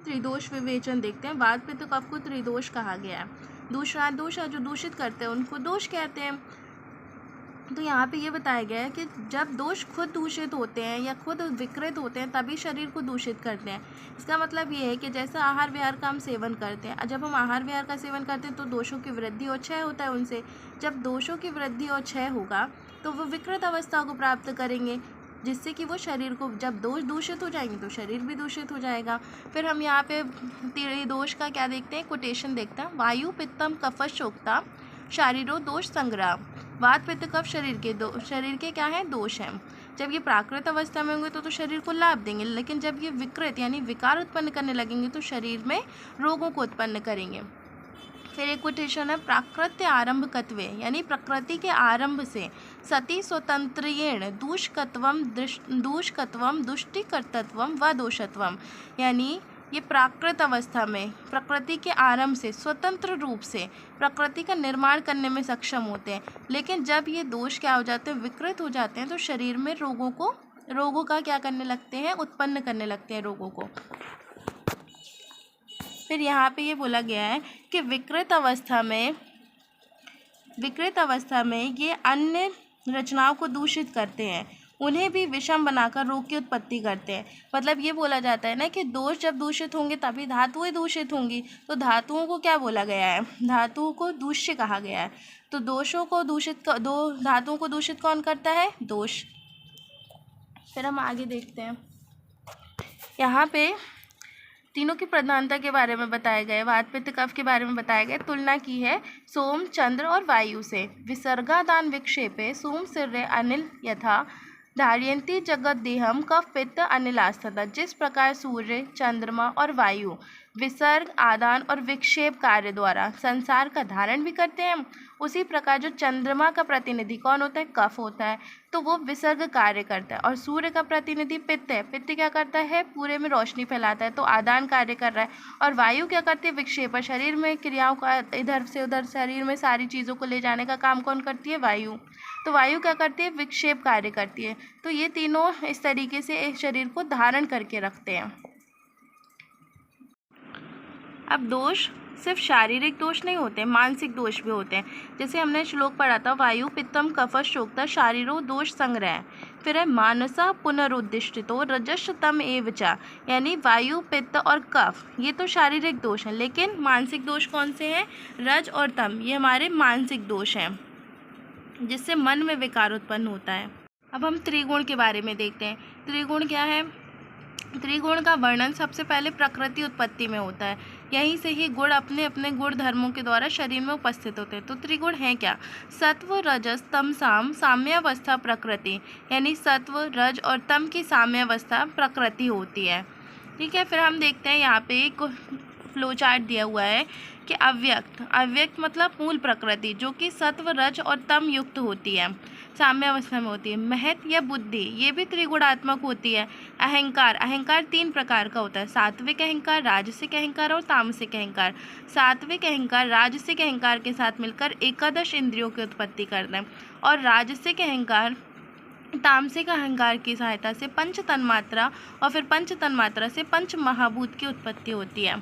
त्रिदोष विवेचन देखते हैं। वात पित्त कफ को त्रिदोष कहा गया है। दूसरा दोष है जो दूषित करते हैं उनको दोष कहते हैं। तो यहाँ पे ये बताया गया है कि जब दोष खुद दूषित होते हैं या खुद विकृत होते हैं तभी शरीर को दूषित करते हैं। इसका मतलब ये है कि जैसा आहार विहार का हम सेवन करते हैं, जब हम आहार विहार का सेवन करते हैं तो दोषों की वृद्धि और क्षय होता है उनसे। जब दोषों की वृद्धि और क्षय होगा तो वो विकृत अवस्था को प्राप्त करेंगे, जिससे कि वो शरीर को, जब दोष दूषित हो जाएंगे तो शरीर भी दूषित हो जाएगा। फिर हम यहाँ पे त्रिदोष का क्या देखते हैं, कोटेशन देखते हैं। वायु पित्तम कफशोक्ता शारीरो दोष संग्रह। वात पित्त कफ शरीर के क्या है, दोष हैं। जब ये प्राकृत अवस्था में होंगे तो शरीर को लाभ देंगे, लेकिन जब ये विकृत यानी विकार उत्पन्न करने लगेंगे तो शरीर में रोगों को उत्पन्न करेंगे। फिर एक कोटेशन है, प्राकृत्य आरंभकत्वे यानी प्रकृति के आरंभ से सती स्वतंत्रेण दूषकत्वम दुष्टिकर्तत्वम व दोषत्वम, यानी ये प्राकृत अवस्था में प्रकृति के आरंभ से स्वतंत्र रूप से प्रकृति का निर्माण करने में सक्षम होते हैं, लेकिन जब ये दोष क्या हो जाते हैं, विकृत हो जाते हैं तो शरीर में रोगों का क्या करने लगते हैं, उत्पन्न करने लगते हैं रोगों को। फिर यहाँ पे ये बोला गया है कि विकृत अवस्था में ये अन्य रचनाओं को दूषित करते हैं, उन्हें भी विषम बनाकर रोग की उत्पत्ति करते हैं। मतलब ये बोला जाता है ना कि दोष जब दूषित होंगे तभी धातुएं दूषित होंगी, तो धातुओं को क्या बोला गया है, धातुओं को दूष्य कहा गया है। तो धातुओं को दूषित कौन करता है, दोष। फिर हम आगे देखते हैं, यहाँ पे तीनों की प्रधानता के बारे में बताया गया है। वात पित्त कफ के बारे में बताया गया, तुलना की है सोम चंद्र और वायु से। विसर्गादान विक्षेपे सोम सिर्रे अनिल यथा धारयन्ति जगत देहम कफ पित्त अनिलास्तथा। जिस प्रकार सूर्य, चंद्रमा और वायु विसर्ग, आदान और विक्षेप कार्य द्वारा संसार का धारण भी करते हैं, उसी प्रकार जो चंद्रमा का प्रतिनिधि कौन होता है, कफ होता है, तो वो विसर्ग कार्य करता है। और सूर्य का प्रतिनिधि पित्त है, पित्त क्या करता है, पूरे में रोशनी फैलाता है, तो आदान कार्य कर रहा है। और वायु क्या करती है, विक्षेप, शरीर में क्रियाओं का इधर से उधर शरीर में सारी चीज़ों को ले जाने का काम कौन करती है, वायु। तो वायु क्या करती है, विक्षेप कार्य करती है। तो ये तीनों इस तरीके से एक शरीर को धारण करके रखते हैं। अब दोष सिर्फ शारीरिक दोष नहीं होते, मानसिक दोष भी होते हैं। जैसे हमने श्लोक पढ़ा था, वायु पित्तम कफशोक्ता शारीरो दोष संग्रह। फिर है मानसा पुनरुद्दिष्टितो रजस्तम एव च, यानी वायु पित्त और कफ ये तो शारीरिक दोष हैं, लेकिन मानसिक दोष कौन से हैं, रज और तम, ये हमारे मानसिक दोष हैं जिससे मन में विकार उत्पन्न होता है। अब हम त्रिगुण के बारे में देखते हैं। त्रिगुण क्या है, त्रिगुण का वर्णन सबसे पहले प्रकृति उत्पत्ति में होता है, यहीं से ही गुण अपने अपने गुण धर्मों के द्वारा शरीर में उपस्थित होते हैं। तो त्रिगुण हैं क्या, सत्व रजस तम साम साम्यावस्था प्रकृति, यानी सत्व रज और तम की साम्यावस्था प्रकृति होती है। ठीक है, फिर हम देखते हैं यहाँ पे एक फ्लो चार्ट दिया हुआ है कि अव्यक्त मतलब मूल प्रकृति जो कि सत्व रज और तम युक्त होती है, साम्य अवस्था में होती है। महत या बुद्धि ये भी त्रिगुणात्मक होती है। अहंकार 3 प्रकार का होता है, सात्विक अहंकार, राजसिक अहंकार और तामसिक अहंकार। सात्विक अहंकार राजसिक अहंकार के साथ मिलकर 11 इंद्रियों की उत्पत्ति करता है, और राजसिक अहंकार तामसिक अहंकार की सहायता से पंच तन्मात्रा और फिर पंच तन्मात्रा से पंच महाभूत की उत्पत्ति होती है।